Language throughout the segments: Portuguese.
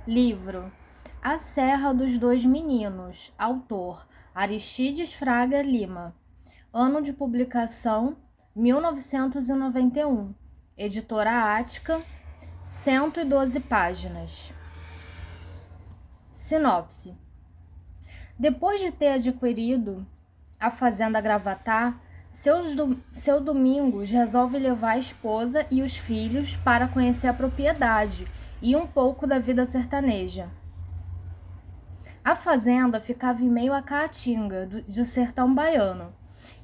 Livro A Serra dos Dois Meninos. Autor Aristides Fraga Lima. Ano de publicação 1991. Editora Ática, 112 páginas. Sinopse. Depois de ter adquirido a fazenda Gravatá, seu Domingos resolve levar a esposa e os filhos para conhecer a propriedade e um pouco da vida sertaneja. A fazenda ficava em meio à caatinga do sertão baiano,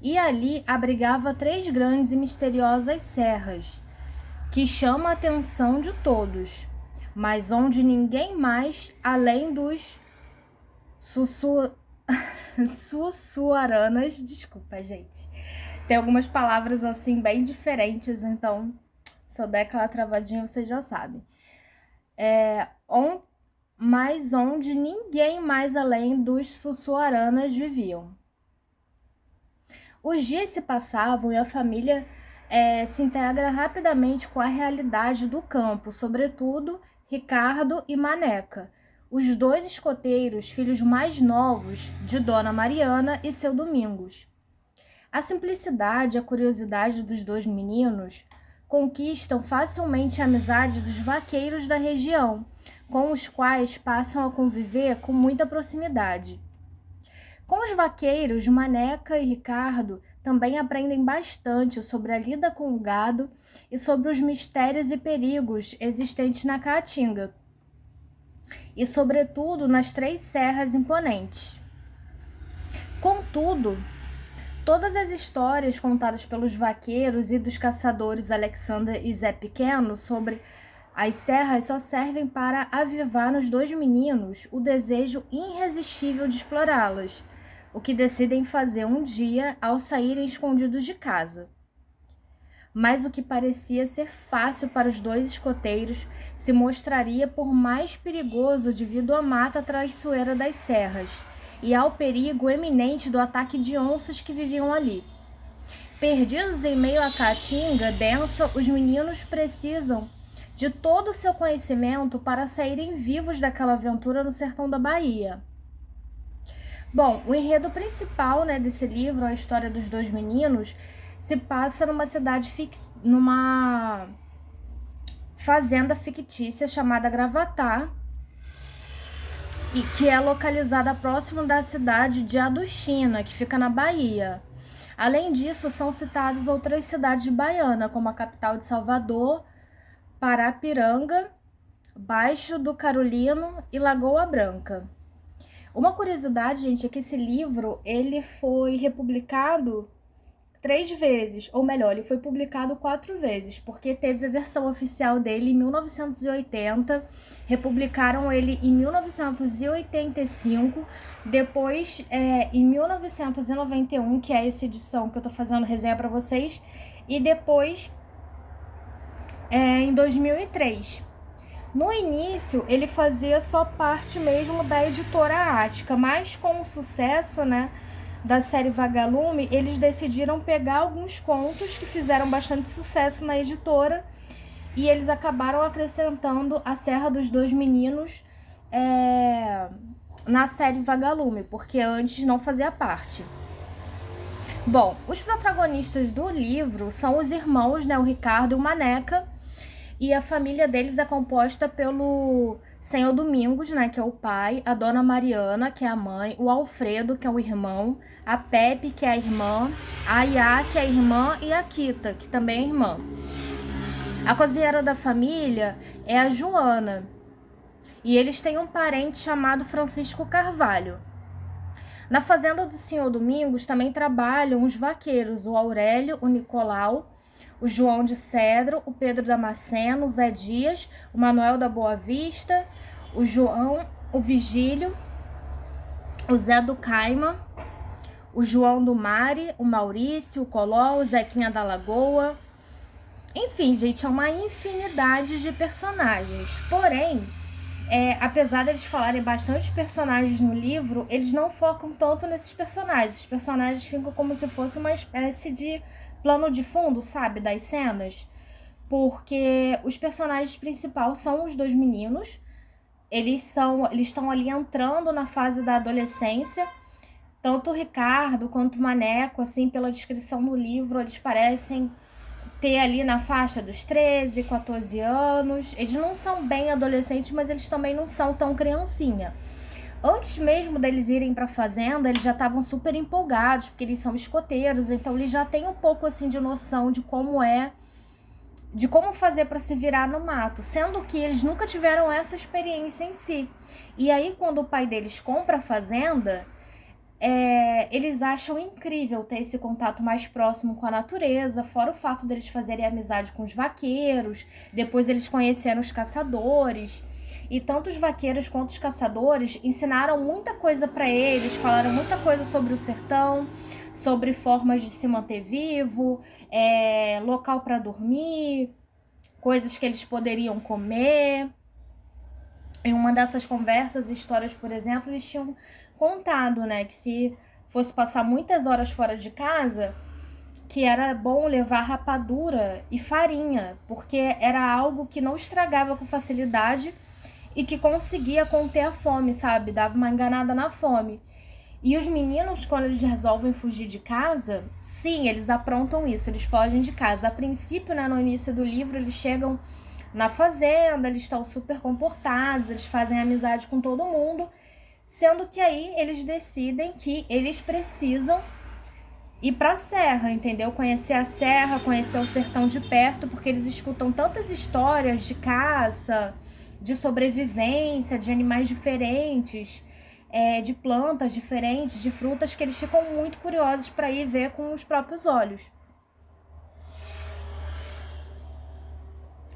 e ali abrigava 3 grandes e misteriosas serras, que chamam a atenção de todos, mas onde ninguém mais, além dos Sussuaranas, desculpa, gente, tem algumas palavras assim bem diferentes, então se eu der aquela travadinha vocês já sabem. Mas onde ninguém mais além dos Sussuaranas viviam. Os dias se passavam e a família se integra rapidamente com a realidade do campo, sobretudo Ricardo e Maneca, os 2 escoteiros, filhos mais novos de Dona Mariana e seu Domingos. A simplicidade e a curiosidade dos 2 meninos conquistam facilmente a amizade dos vaqueiros da região, com os quais passam a conviver com muita proximidade. Com os vaqueiros, Maneca e Ricardo também aprendem bastante sobre a lida com o gado e sobre os mistérios e perigos existentes na Caatinga, e sobretudo nas 3 serras imponentes. Contudo, todas as histórias contadas pelos vaqueiros e dos caçadores Alexander e Zé Pequeno sobre as serras só servem para avivar nos 2 meninos o desejo irresistível de explorá-las, o que decidem fazer um dia ao saírem escondidos de casa. Mas o que parecia ser fácil para os 2 escoteiros se mostraria por mais perigoso devido à mata traiçoeira das serras e ao perigo eminente do ataque de onças que viviam ali. Perdidos em meio à caatinga densa, os meninos precisam de todo o seu conhecimento para saírem vivos daquela aventura no sertão da Bahia. Bom, o enredo principal, desse livro, a história dos 2 meninos, se passa numa fazenda fictícia chamada Gravatá, e que é localizada próximo da cidade de Aduxina, que fica na Bahia. Além disso, são citadas outras cidades baianas, como a capital de Salvador, Parapiranga, Baixo do Carolino e Lagoa Branca. Uma curiosidade, gente, é que esse livro ele foi republicado 3 vezes, ou melhor, ele foi publicado 4 vezes, porque teve a versão oficial dele em 1980, republicaram ele em 1985, depois em 1991, que é essa edição que eu tô fazendo resenha para vocês, e depois em 2003. No início, ele fazia só parte mesmo da editora Ática, mas com o sucesso, da série Vagalume, eles decidiram pegar alguns contos que fizeram bastante sucesso na editora e eles acabaram acrescentando a Serra dos Dois Meninos na série Vagalume, porque antes não fazia parte. Bom, os protagonistas do livro são os irmãos, o Ricardo e o Maneca, e a família deles é composta pelo Senhor Domingos, que é o pai, a Dona Mariana, que é a mãe, o Alfredo, que é o irmão, a Pepe, que é a irmã, a Iá, que é a irmã, e a Quita, que também é irmã. A cozinheira da família é a Joana, e eles têm um parente chamado Francisco Carvalho. Na fazenda do Senhor Domingos também trabalham os vaqueiros, o Aurélio, o Nicolau, o João de Cedro, o Pedro Damasceno, o Zé Dias, o Manuel da Boa Vista, o João, o Vigílio, o Zé do Caima, o João do Mari, o Maurício, o Coló, o Zequinha da Lagoa. Enfim, gente, é uma infinidade de personagens. Porém, apesar deles falarem bastante personagens no livro, eles não focam tanto nesses personagens. Os personagens ficam como se fosse uma espécie de plano de fundo, sabe, das cenas, porque os personagens principais são os 2 meninos, eles estão ali entrando na fase da adolescência. Tanto o Ricardo quanto o Maneco, assim, pela descrição do livro, eles parecem ter ali na faixa dos 13, 14 anos. Eles não são bem adolescentes, mas eles também não são tão criancinha. Antes mesmo deles irem para a fazenda, eles já estavam super empolgados, porque eles são escoteiros, então eles já têm um pouco assim de noção de como fazer para se virar no mato, sendo que eles nunca tiveram essa experiência em si. E aí, quando o pai deles compra a fazenda, eles acham incrível ter esse contato mais próximo com a natureza, fora o fato deles fazerem amizade com os vaqueiros, depois eles conheceram os caçadores. E tanto os vaqueiros quanto os caçadores ensinaram muita coisa para eles, falaram muita coisa sobre o sertão, sobre formas de se manter vivo, local para dormir, coisas que eles poderiam comer. Em uma dessas conversas, histórias, por exemplo, eles tinham contado, né, que se fosse passar muitas horas fora de casa, que era bom levar rapadura e farinha, porque era algo que não estragava com facilidade e que conseguia conter a fome, sabe? Dava uma enganada na fome. E os meninos, quando eles resolvem fugir de casa, sim, eles aprontam isso, eles fogem de casa. A princípio, né, no início do livro, eles chegam na fazenda, eles estão super comportados, eles fazem amizade com todo mundo, sendo que aí eles decidem que eles precisam ir pra serra, entendeu? Conhecer a serra, conhecer o sertão de perto, porque eles escutam tantas histórias de caça, de sobrevivência, de animais diferentes, de plantas diferentes, de frutas, que eles ficam muito curiosos para ir ver com os próprios olhos.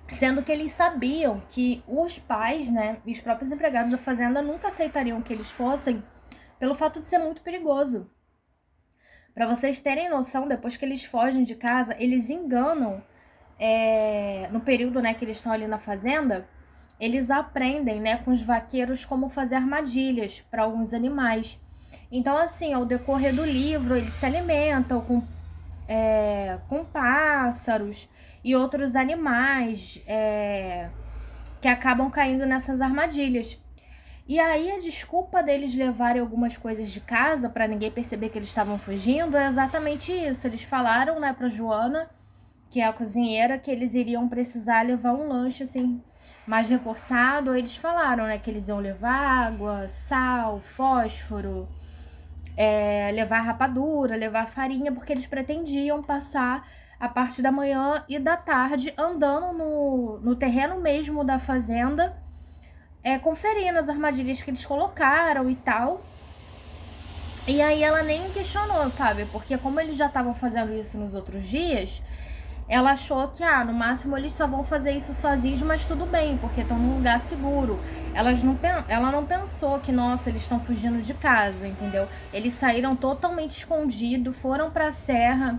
Sendo que eles sabiam que os pais, né, e os próprios empregados da fazenda nunca aceitariam que eles fossem, pelo fato de ser muito perigoso. Para vocês terem noção, depois que eles fogem de casa, eles enganam, no período, né, que eles estão ali na fazenda, eles aprendem, né, com os vaqueiros como fazer armadilhas para alguns animais. Então, assim, ao decorrer do livro, eles se alimentam com pássaros e outros animais que acabam caindo nessas armadilhas. E aí a desculpa deles levarem algumas coisas de casa para ninguém perceber que eles estavam fugindo é exatamente isso. Eles falaram, né, para Joana, que é a cozinheira, que eles iriam precisar levar um lanche assim mais reforçado. Eles falaram, né, que eles iam levar água, sal, fósforo, levar rapadura, levar farinha, porque eles pretendiam passar a parte da manhã e da tarde andando no terreno mesmo da fazenda, conferindo as armadilhas que eles colocaram e tal. E aí ela nem questionou, sabe? Porque como eles já estavam fazendo isso nos outros dias, ela achou que, no máximo eles só vão fazer isso sozinhos, mas tudo bem, porque estão num lugar seguro. Ela não pensou que, nossa, eles estão fugindo de casa, entendeu? Eles saíram totalmente escondidos, foram pra serra.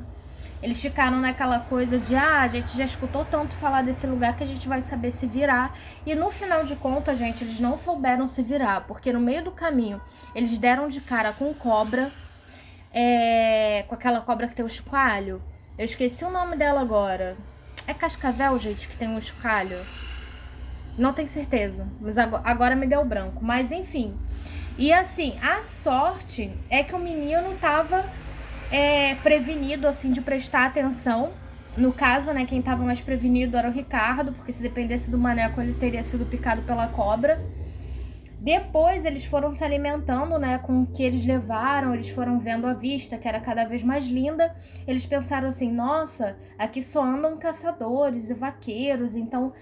Eles ficaram naquela coisa de, a gente já escutou tanto falar desse lugar que a gente vai saber se virar. E no final de contas, gente, eles não souberam se virar, porque no meio do caminho eles deram de cara com cobra, com aquela cobra que tem o chocalho. Eu esqueci o nome dela agora. É cascavel, gente, que tem um chocalho? Não tenho certeza, mas agora me deu branco. Mas enfim. E assim, a sorte é que o menino tava prevenido, assim, de prestar atenção. No caso, né, quem tava mais prevenido era o Ricardo, porque se dependesse do Maneco, ele teria sido picado pela cobra. Depois eles foram se alimentando, né, com o que eles levaram, eles foram vendo a vista, que era cada vez mais linda. Eles pensaram assim, nossa, aqui só andam caçadores e vaqueiros, então,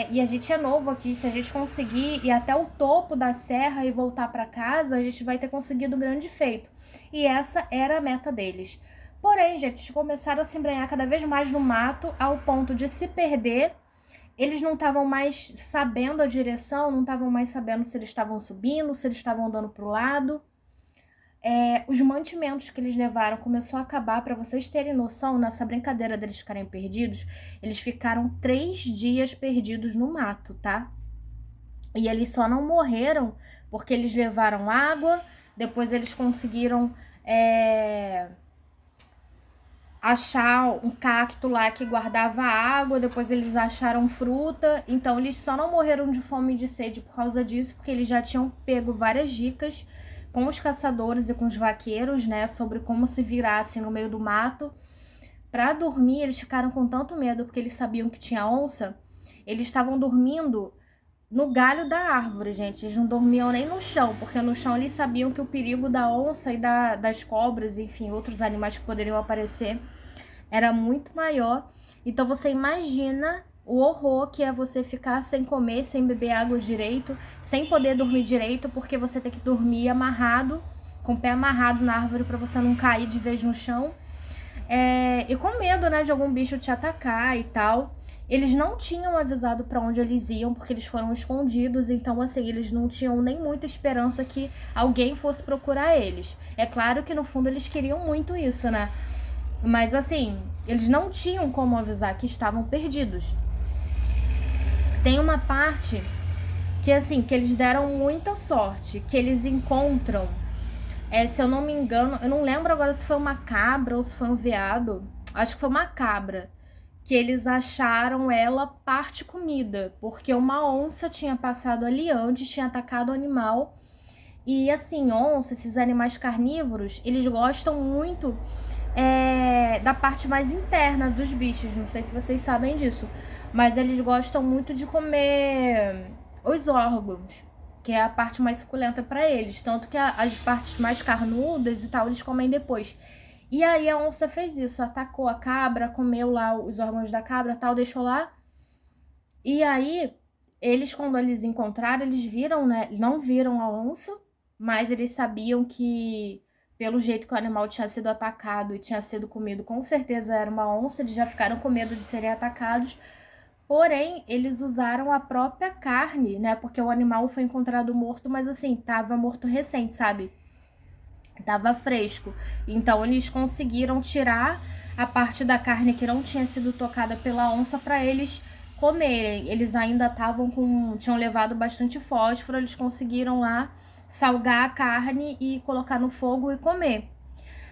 e a gente é novo aqui, se a gente conseguir ir até o topo da serra e voltar para casa, a gente vai ter conseguido um grande feito. E essa era a meta deles. Porém, gente, eles começaram a se embrenhar cada vez mais no mato, ao ponto de se perder. Eles não estavam mais sabendo a direção, não estavam mais sabendo se eles estavam subindo, se eles estavam andando para o lado. Os mantimentos que eles levaram começou a acabar. Para vocês terem noção, nessa brincadeira deles ficarem perdidos, eles ficaram 3 dias perdidos no mato, tá? E eles só não morreram porque eles levaram água, depois eles conseguiram achar um cacto lá que guardava água, depois eles acharam fruta. Então eles só não morreram de fome e de sede por causa disso, porque eles já tinham pego várias dicas com os caçadores e com os vaqueiros, né, sobre como se virassem no meio do mato. Para dormir, eles ficaram com tanto medo porque eles sabiam que tinha onça. Eles estavam dormindo no galho da árvore, gente. Eles não dormiam nem no chão, porque no chão eles sabiam que o perigo da onça e das cobras, enfim, outros animais que poderiam aparecer, era muito maior. Então você imagina o horror que é você ficar sem comer, sem beber água direito, sem poder dormir direito, porque você tem que dormir amarrado, com o pé amarrado na árvore para você não cair de vez no chão. E com medo, né, de algum bicho te atacar e tal. Eles não tinham avisado para onde eles iam, porque eles foram escondidos. Então, assim, eles não tinham nem muita esperança que alguém fosse procurar eles. É claro que, no fundo, eles queriam muito isso, né? Mas, assim, eles não tinham como avisar que estavam perdidos. Tem uma parte que, assim, que eles deram muita sorte, que eles encontram... se eu não me engano, eu não lembro agora se foi uma cabra ou se foi um veado. Acho que foi uma cabra. Que eles acharam ela parte comida, porque uma onça tinha passado ali antes, tinha atacado o animal. E assim, onça, esses animais carnívoros, eles gostam muito da parte mais interna dos bichos. Não sei se vocês sabem disso, mas eles gostam muito de comer os órgãos, que é a parte mais suculenta para eles. Tanto que as partes mais carnudas e tal, eles comem depois. E aí a onça fez isso, atacou a cabra, comeu lá os órgãos da cabra e tal, deixou lá. E aí, eles, quando eles encontraram, eles viram, né? Não viram a onça, mas eles sabiam que, pelo jeito que o animal tinha sido atacado e tinha sido comido, com certeza era uma onça. Eles já ficaram com medo de serem atacados. Porém, eles usaram a própria carne, né? Porque o animal foi encontrado morto, mas assim, tava morto recente, sabe? Tava fresco. Então eles conseguiram tirar a parte da carne que não tinha sido tocada pela onça para eles comerem. Eles ainda tinham levado bastante fósforo, eles conseguiram lá salgar a carne e colocar no fogo e comer.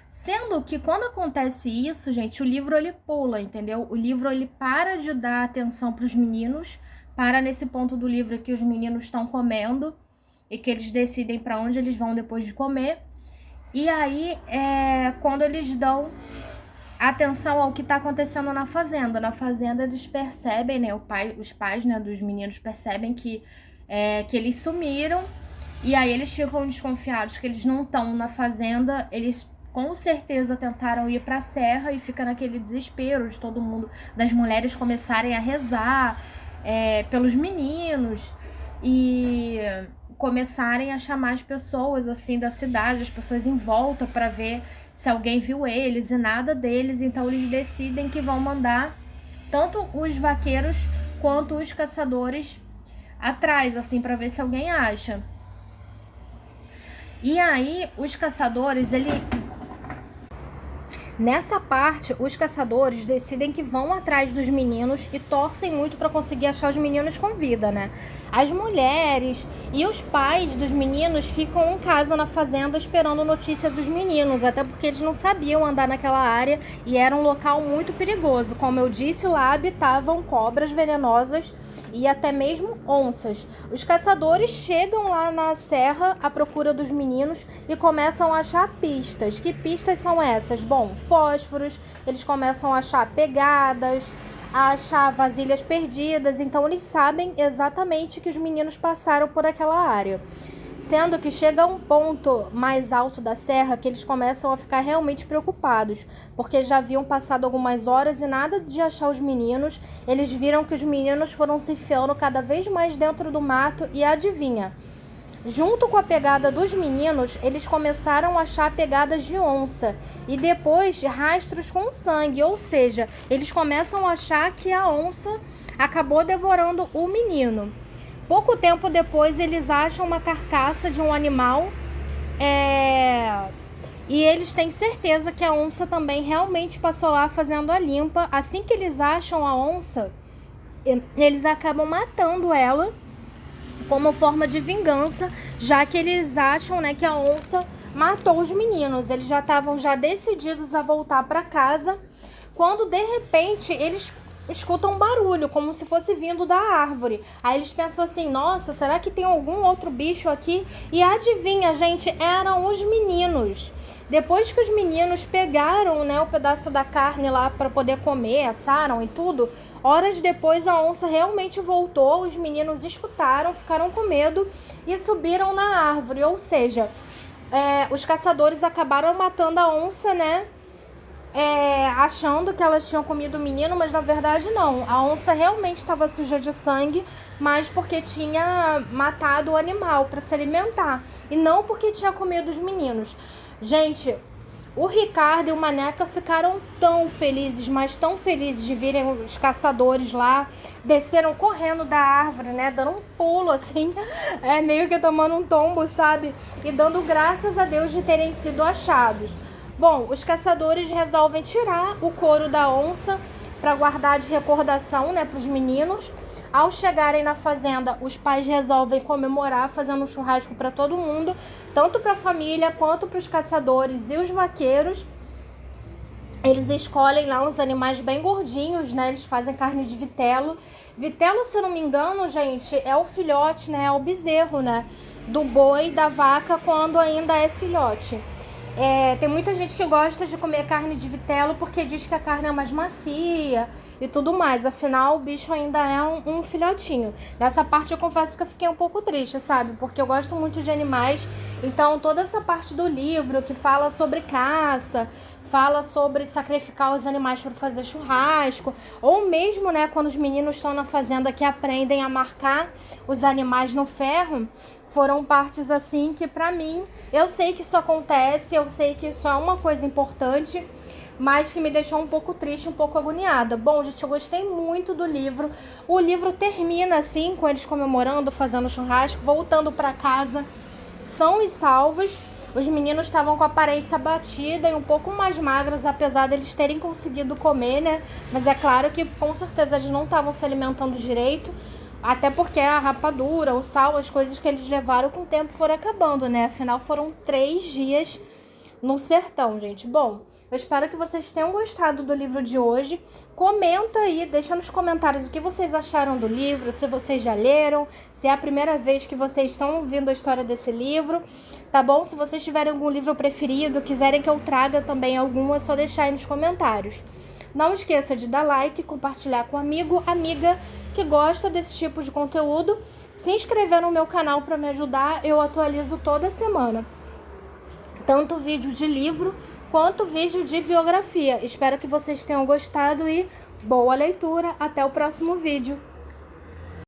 Sendo que quando acontece isso, gente, o livro ele pula, entendeu? O livro ele para de dar atenção para os meninos, para nesse ponto do livro que os meninos estão comendo e que eles decidem para onde eles vão depois de comer. E aí, quando eles dão atenção ao que está acontecendo na fazenda eles percebem, né, os pais, né, dos meninos percebem que eles sumiram, e aí eles ficam desconfiados que eles não estão na fazenda. Eles com certeza tentaram ir para a serra e fica naquele desespero de todo mundo, das mulheres começarem a rezar pelos meninos e começarem a chamar as pessoas assim da cidade, as pessoas em volta, para ver se alguém viu eles, e nada deles. Então eles decidem que vão mandar tanto os vaqueiros quanto os caçadores atrás, assim, para ver se alguém acha. E aí os caçadores, nessa parte, os caçadores decidem que vão atrás dos meninos e torcem muito para conseguir achar os meninos com vida, né? As mulheres e os pais dos meninos ficam em casa na fazenda esperando notícia dos meninos, até porque eles não sabiam andar naquela área e era um local muito perigoso. Como eu disse, lá habitavam cobras venenosas e até mesmo onças. Os caçadores chegam lá na serra à procura dos meninos e começam a achar pistas. Que pistas são essas? Bom, fósforos, eles começam a achar pegadas, a achar vasilhas perdidas. Então eles sabem exatamente que os meninos passaram por aquela área. Sendo que chega a um ponto mais alto da serra que eles começam a ficar realmente preocupados, porque já haviam passado algumas horas e nada de achar os meninos. Eles viram que os meninos foram se enfiando cada vez mais dentro do mato e adivinha? Junto com a pegada dos meninos, eles começaram a achar pegadas de onça e depois rastros com sangue, ou seja, eles começam a achar que a onça acabou devorando o menino. Pouco tempo depois, eles acham uma carcaça de um animal e eles têm certeza que a onça também realmente passou lá fazendo a limpa. Assim que eles acham a onça, eles acabam matando ela como forma de vingança, já que eles acham, né, que a onça matou os meninos. Eles já estavam decididos a voltar para casa quando de repente eles escutam um barulho, como se fosse vindo da árvore. Aí eles pensam assim, nossa, será que tem algum outro bicho aqui? E adivinha, gente, eram os meninos. Depois que os meninos pegaram, né, o pedaço da carne lá para poder comer, assaram e tudo, horas depois a onça realmente voltou, os meninos escutaram, ficaram com medo e subiram na árvore. Ou seja, os caçadores acabaram matando a onça, né? Achando que elas tinham comido o menino, mas na verdade não. A onça realmente estava suja de sangue, mas porque tinha matado o animal para se alimentar e não porque tinha comido os meninos. Gente, o Ricardo e o Maneca ficaram tão felizes, mas tão felizes de virem os caçadores lá, desceram correndo da árvore, né, dando um pulo assim, meio que tomando um tombo, sabe? E dando graças a Deus de terem sido achados. Bom, os caçadores resolvem tirar o couro da onça para guardar de recordação, né, para os meninos. Ao chegarem na fazenda, os pais resolvem comemorar fazendo um churrasco para todo mundo, tanto para a família quanto para os caçadores e os vaqueiros. Eles escolhem lá uns animais bem gordinhos, né? Eles fazem carne de vitelo. Vitelo, se eu não me engano, gente, é o filhote, né? É o bezerro, né? Do boi, da vaca, quando ainda é filhote. Tem muita gente que gosta de comer carne de vitelo porque diz que a carne é mais macia e tudo mais. Afinal, o bicho ainda é um filhotinho. Nessa parte eu confesso que eu fiquei um pouco triste, sabe? Porque eu gosto muito de animais. Então, toda essa parte do livro que fala sobre caça, fala sobre sacrificar os animais para fazer churrasco, ou mesmo, né, quando os meninos estão na fazenda que aprendem a marcar os animais no ferro, foram partes assim que pra mim, eu sei que isso acontece, eu sei que isso é uma coisa importante, mas que me deixou um pouco triste, um pouco agoniada. Bom, gente, eu gostei muito do livro. O livro termina assim, com eles comemorando, fazendo churrasco, voltando pra casa, são e salvos. Os meninos estavam com a aparência abatida e um pouco mais magros, apesar deles terem conseguido comer, né? Mas é claro que com certeza eles não estavam se alimentando direito, até porque a rapadura, o sal, as coisas que eles levaram com o tempo foram acabando, né? Afinal, foram 3 dias no sertão, gente. Bom, eu espero que vocês tenham gostado do livro de hoje. Comenta aí, deixa nos comentários o que vocês acharam do livro, se vocês já leram, se é a primeira vez que vocês estão ouvindo a história desse livro, tá bom? Se vocês tiverem algum livro preferido, quiserem que eu traga também algum, é só deixar aí nos comentários. Não esqueça de dar like, compartilhar com amigo, amiga que gosta desse tipo de conteúdo, se inscrever no meu canal para me ajudar, eu atualizo toda semana. Tanto vídeo de livro quanto vídeo de biografia. Espero que vocês tenham gostado e boa leitura. Até o próximo vídeo.